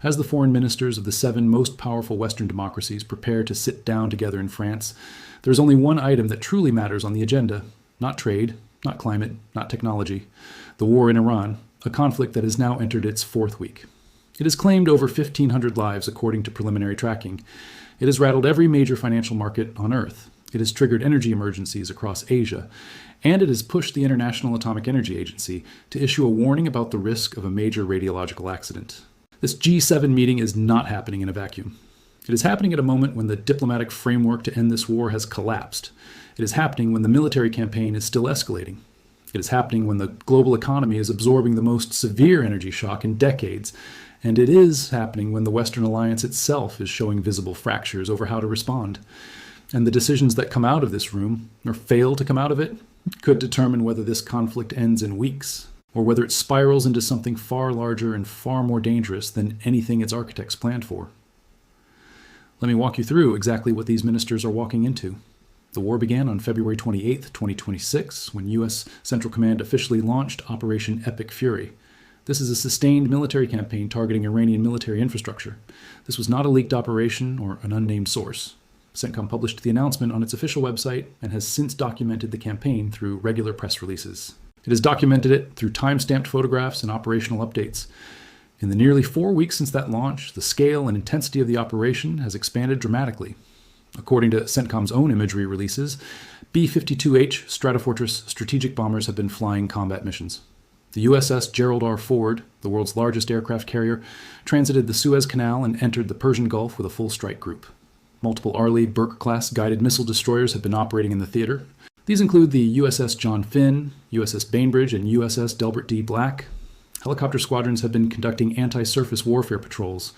As the foreign ministers of the 7 most powerful Western democracies prepare to sit down together in France, there is only one item that truly matters on the agenda: not trade, not climate, not technology. The war in Iran, a conflict that has now entered its 4th week. It has claimed over 1,500 lives according to preliminary tracking. It has rattled every major financial market on Earth. It has triggered energy emergencies across Asia. And it has pushed the International Atomic Energy Agency to issue a warning about the risk of a major radiological accident. This G7 meeting is not happening in a vacuum. It is happening at a moment when the diplomatic framework to end this war has collapsed. It is happening when the military campaign is still escalating. It is happening when the global economy is absorbing the most severe energy shock in decades. And it is happening when the Western alliance itself is showing visible fractures over how to respond. And the decisions that come out of this room, or fail to come out of it, could determine whether this conflict ends in weeks, or whether it spirals into something far larger and far more dangerous than anything its architects planned for. Let me walk you through exactly what these ministers are walking into. The war began on February 28, 2026, when U.S. Central Command officially launched Operation Epic Fury. This is a sustained military campaign targeting Iranian military infrastructure. This was not a leaked operation or an unnamed source. CENTCOM published the announcement on its official website and has since documented the campaign through regular press releases. It has documented it through time-stamped photographs and operational updates. In the nearly 4 weeks since that launch, the scale and intensity of the operation has expanded dramatically. According to CENTCOM's own imagery releases, B-52H Stratofortress strategic bombers have been flying combat missions. The USS Gerald R. Ford, the world's largest aircraft carrier, transited the Suez Canal and entered the Persian Gulf with a full strike group. Multiple Arleigh Burke-class guided missile destroyers have been operating in the theater. These include the USS John Finn, USS Bainbridge, and USS Delbert D. Black. Helicopter squadrons have been conducting anti-surface warfare patrols.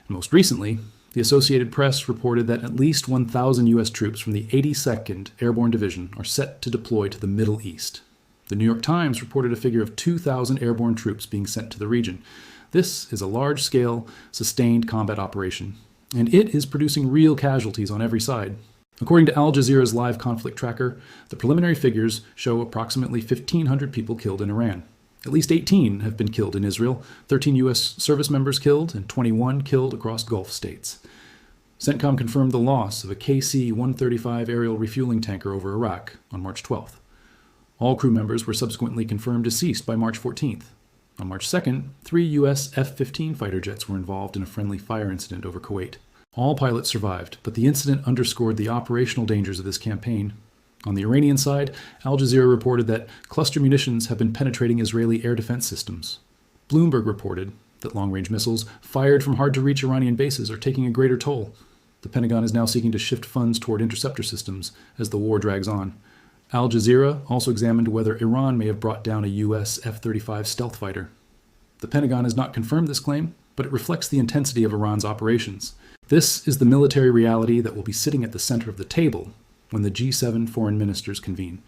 And most recently, the Associated Press reported that at least 1,000 U.S. troops from the 82nd Airborne Division are set to deploy to the Middle East. The New York Times reported a figure of 2,000 airborne troops being sent to the region. This is a large-scale, sustained combat operation, and it is producing real casualties on every side. According to Al Jazeera's live conflict tracker, the preliminary figures show approximately 1,500 people killed in Iran. At least 18 have been killed in Israel, 13 U.S. service members killed, and 21 killed across Gulf states. CENTCOM confirmed the loss of a KC-135 aerial refueling tanker over Iraq on March 12th. All crew members were subsequently confirmed deceased by March 14th. On March 2nd, 3 U.S. F-15 fighter jets were involved in a friendly fire incident over Kuwait. All pilots survived, but the incident underscored the operational dangers of this campaign. On the Iranian side, Al Jazeera reported that cluster munitions have been penetrating Israeli air defense systems. Bloomberg reported that long-range missiles fired from hard-to-reach Iranian bases are taking a greater toll. The Pentagon is now seeking to shift funds toward interceptor systems as the war drags on. Al Jazeera also examined whether Iran may have brought down a U.S. F-35 stealth fighter. The Pentagon has not confirmed this claim, but it reflects the intensity of Iran's operations. This is the military reality that will be sitting at the center of the table when the G7 foreign ministers convene.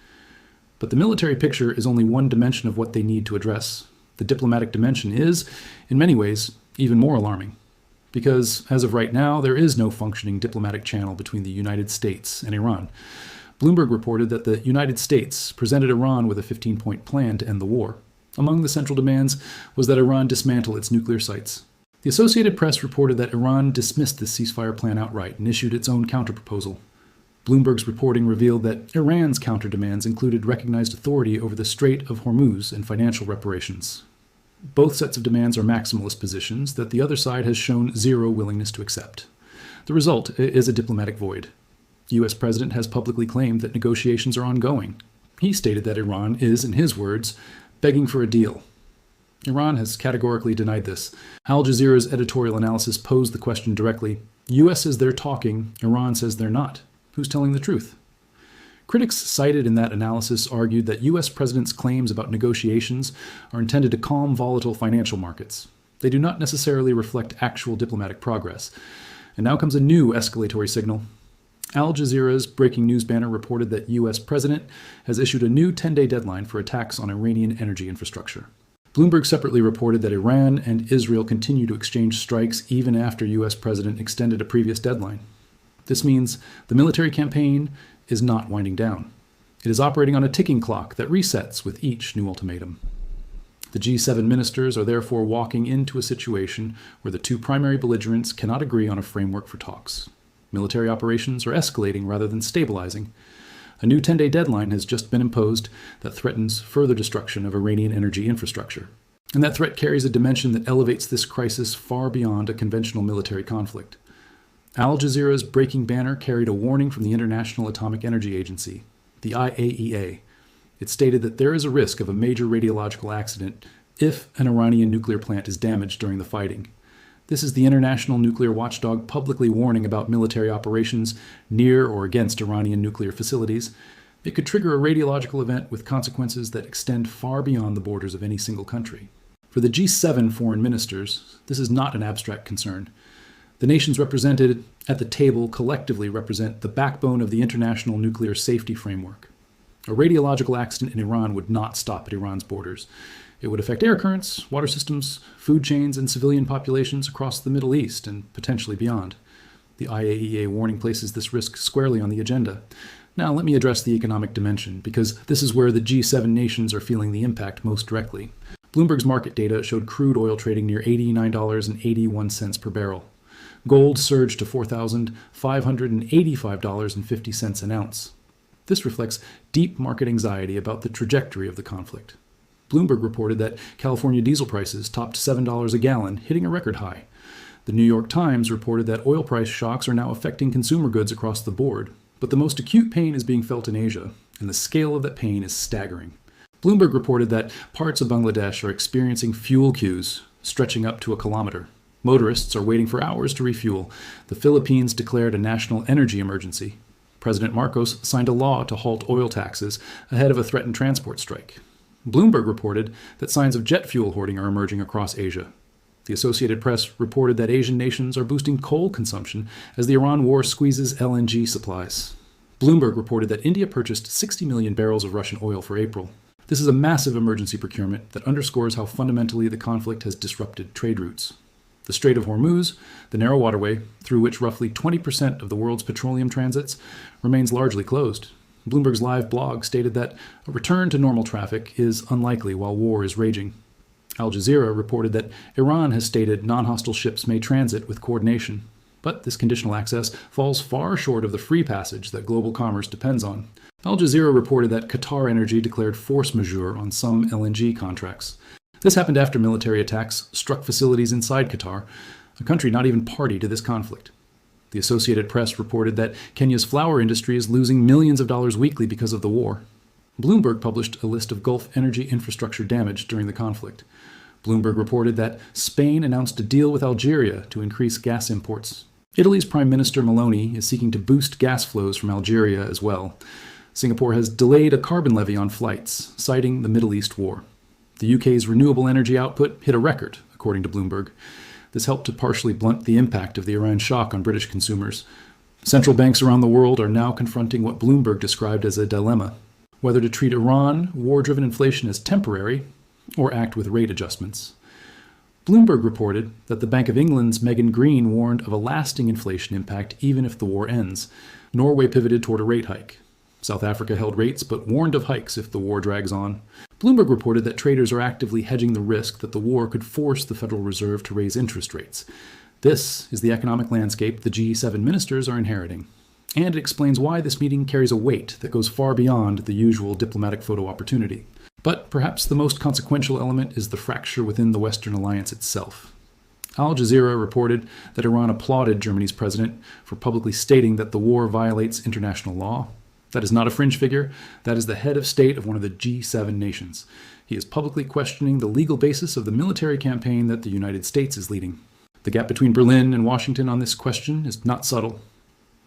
But the military picture is only one dimension of what they need to address. The diplomatic dimension is, in many ways, even more alarming. Because, as of right now, there is no functioning diplomatic channel between the United States and Iran. Bloomberg reported that the United States presented Iran with a 15-point plan to end the war. Among the central demands was that Iran dismantle its nuclear sites. The Associated Press reported that Iran dismissed this ceasefire plan outright and issued its own counterproposal. Bloomberg's reporting revealed that Iran's counterdemands included recognized authority over the Strait of Hormuz and financial reparations. Both sets of demands are maximalist positions that the other side has shown zero willingness to accept. The result is a diplomatic void. The U.S. president has publicly claimed that negotiations are ongoing. He stated that Iran is, in his words, begging for a deal. Iran has categorically denied this. Al Jazeera's editorial analysis posed the question directly. U.S. says they're talking, Iran says they're not. Who's telling the truth? Critics cited in that analysis argued that U.S. president's claims about negotiations are intended to calm volatile financial markets. They do not necessarily reflect actual diplomatic progress. And now comes a new escalatory signal. Al Jazeera's breaking news banner reported that U.S. president has issued a new 10-day deadline for attacks on Iranian energy infrastructure. Bloomberg separately reported that Iran and Israel continue to exchange strikes even after U.S. president extended a previous deadline. This means the military campaign is not winding down. It is operating on a ticking clock that resets with each new ultimatum. The G7 ministers are therefore walking into a situation where the two primary belligerents cannot agree on a framework for talks. Military operations are escalating rather than stabilizing. A new 10-day deadline has just been imposed that threatens further destruction of Iranian energy infrastructure. And that threat carries a dimension that elevates this crisis far beyond a conventional military conflict. Al Jazeera's breaking banner carried a warning from the International Atomic Energy Agency, the IAEA. It stated that there is a risk of a major radiological accident if an Iranian nuclear plant is damaged during the fighting. This is the international nuclear watchdog publicly warning about military operations near or against Iranian nuclear facilities. It could trigger a radiological event with consequences that extend far beyond the borders of any single country. For the G7 foreign ministers, this is not an abstract concern. The nations represented at the table collectively represent the backbone of the international nuclear safety framework. A radiological accident in Iran would not stop at Iran's borders. It would affect air currents, water systems, food chains, and civilian populations across the Middle East and potentially beyond. The IAEA warning places this risk squarely on the agenda. Now, let me address the economic dimension, because this is where the G7 nations are feeling the impact most directly. Bloomberg's market data showed crude oil trading near $89.81 per barrel. Gold surged to $4,585.50 an ounce. This reflects deep market anxiety about the trajectory of the conflict. Bloomberg reported that California diesel prices topped $7 a gallon, hitting a record high. The New York Times reported that oil price shocks are now affecting consumer goods across the board, but the most acute pain is being felt in Asia, and the scale of that pain is staggering. Bloomberg reported that parts of Bangladesh are experiencing fuel queues stretching up to a kilometer. Motorists are waiting for hours to refuel. The Philippines declared a national energy emergency. President Marcos signed a law to halt oil taxes ahead of a threatened transport strike. Bloomberg reported that signs of jet fuel hoarding are emerging across Asia. The Associated Press reported that Asian nations are boosting coal consumption as the Iran war squeezes LNG supplies. Bloomberg reported that India purchased 60 million barrels of Russian oil for April. This is a massive emergency procurement that underscores how fundamentally the conflict has disrupted trade routes. The Strait of Hormuz, the narrow waterway through which roughly 20% of the world's petroleum transits, remains largely closed. Bloomberg's live blog stated that a return to normal traffic is unlikely while war is raging. Al Jazeera reported that Iran has stated non-hostile ships may transit with coordination, but this conditional access falls far short of the free passage that global commerce depends on. Al Jazeera reported that Qatar Energy declared force majeure on some LNG contracts. This happened after military attacks struck facilities inside Qatar, a country not even party to this conflict. The Associated Press reported that Kenya's flour industry is losing millions of dollars weekly because of the war. Bloomberg published a list of Gulf energy infrastructure damage during the conflict. Bloomberg reported that Spain announced a deal with Algeria to increase gas imports. Italy's Prime Minister Meloni is seeking to boost gas flows from Algeria as well. Singapore has delayed a carbon levy on flights, citing the Middle East war. The UK's renewable energy output hit a record, according to Bloomberg. This helped to partially blunt the impact of the Iran shock on British consumers. Central banks around the world are now confronting what Bloomberg described as a dilemma: whether to treat Iran war-driven inflation as temporary or act with rate adjustments. Bloomberg reported that the Bank of England's Megan Green warned of a lasting inflation impact even if the war ends. Norway pivoted toward a rate hike. South Africa held rates but warned of hikes if the war drags on. Bloomberg reported that traders are actively hedging the risk that the war could force the Federal Reserve to raise interest rates. This is the economic landscape the G7 ministers are inheriting. And it explains why this meeting carries a weight that goes far beyond the usual diplomatic photo opportunity. But perhaps the most consequential element is the fracture within the Western alliance itself. Al Jazeera reported that Iran applauded Germany's president for publicly stating that the war violates international law. That is not a fringe figure. That is the head of state of one of the G7 nations. He is publicly questioning the legal basis of the military campaign that the United States is leading. The gap between Berlin and Washington on this question is not subtle.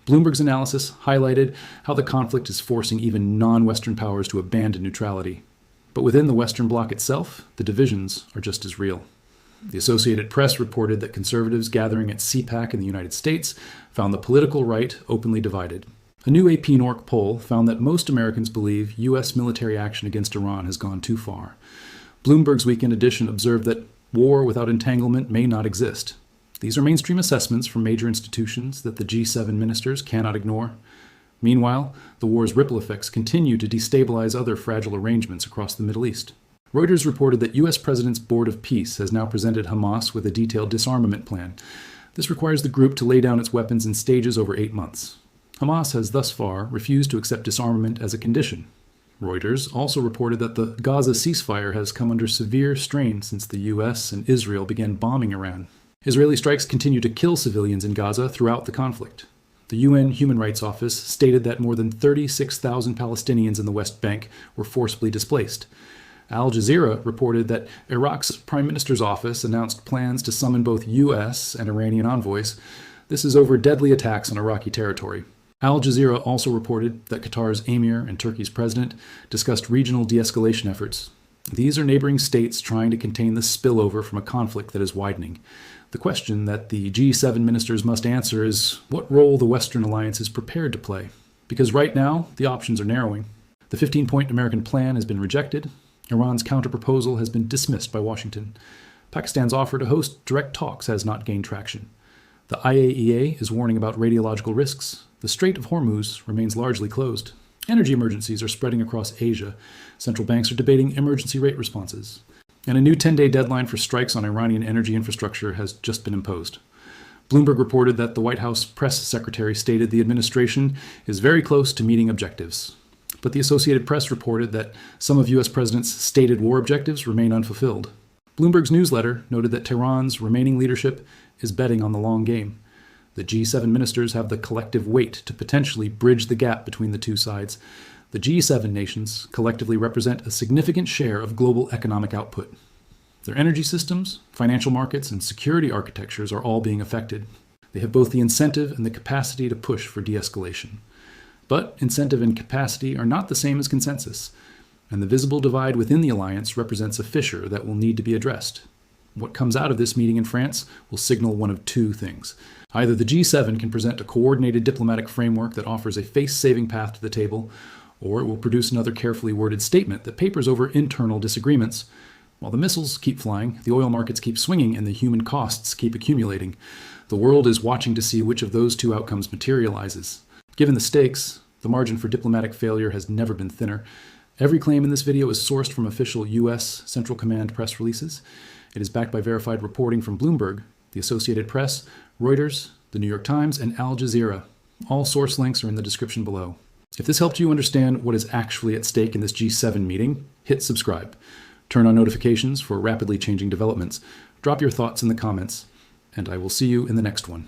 Bloomberg's analysis highlighted how the conflict is forcing even non-Western powers to abandon neutrality. But within the Western bloc itself, the divisions are just as real. The Associated Press reported that conservatives gathering at CPAC in the United States found the political right openly divided. A new AP NORC poll found that most Americans believe U.S. military action against Iran has gone too far. Bloomberg's weekend edition observed that war without entanglement may not exist. These are mainstream assessments from major institutions that the G7 ministers cannot ignore. Meanwhile, the war's ripple effects continue to destabilize other fragile arrangements across the Middle East. Reuters reported that U.S. President's Board of Peace has now presented Hamas with a detailed disarmament plan. This requires the group to lay down its weapons in stages over 8 months. Hamas has thus far refused to accept disarmament as a condition. Reuters also reported that the Gaza ceasefire has come under severe strain since the U.S. and Israel began bombing Iran. Israeli strikes continue to kill civilians in Gaza throughout the conflict. The UN Human Rights Office stated that more than 36,000 Palestinians in the West Bank were forcibly displaced. Al Jazeera reported that Iraq's Prime Minister's office announced plans to summon both U.S. and Iranian envoys. This is over deadly attacks on Iraqi territory. Al Jazeera also reported that Qatar's emir and Turkey's president discussed regional de-escalation efforts. These are neighboring states trying to contain the spillover from a conflict that is widening. The question that the G7 ministers must answer is what role the Western alliance is prepared to play. Because right now, the options are narrowing. The 15-point American plan has been rejected. Iran's counterproposal has been dismissed by Washington. Pakistan's offer to host direct talks has not gained traction. The IAEA is warning about radiological risks. The Strait of Hormuz remains largely closed. Energy emergencies are spreading across Asia. Central banks are debating emergency rate responses. And a new 10-day deadline for strikes on Iranian energy infrastructure has just been imposed. Bloomberg reported that the White House press secretary stated the administration is very close to meeting objectives. But the Associated Press reported that some of U.S. presidents' stated war objectives remain unfulfilled. Bloomberg's newsletter noted that Tehran's remaining leadership is betting on the long game. The G7 ministers have the collective weight to potentially bridge the gap between the two sides. The G7 nations collectively represent a significant share of global economic output. Their energy systems, financial markets, and security architectures are all being affected. They have both the incentive and the capacity to push for de-escalation. But incentive and capacity are not the same as consensus, and the visible divide within the alliance represents a fissure that will need to be addressed. What comes out of this meeting in France will signal one of two things. Either the G7 can present a coordinated diplomatic framework that offers a face-saving path to the table, or it will produce another carefully worded statement that papers over internal disagreements. While the missiles keep flying, the oil markets keep swinging, and the human costs keep accumulating. The world is watching to see which of those two outcomes materializes. Given the stakes, the margin for diplomatic failure has never been thinner. Every claim in this video is sourced from official U.S. Central Command press releases. It is backed by verified reporting from Bloomberg, the Associated Press, Reuters, the New York Times, and Al Jazeera. All source links are in the description below. If this helped you understand what is actually at stake in this G7 meeting, hit subscribe. Turn on notifications for rapidly changing developments. Drop your thoughts in the comments, and I will see you in the next one.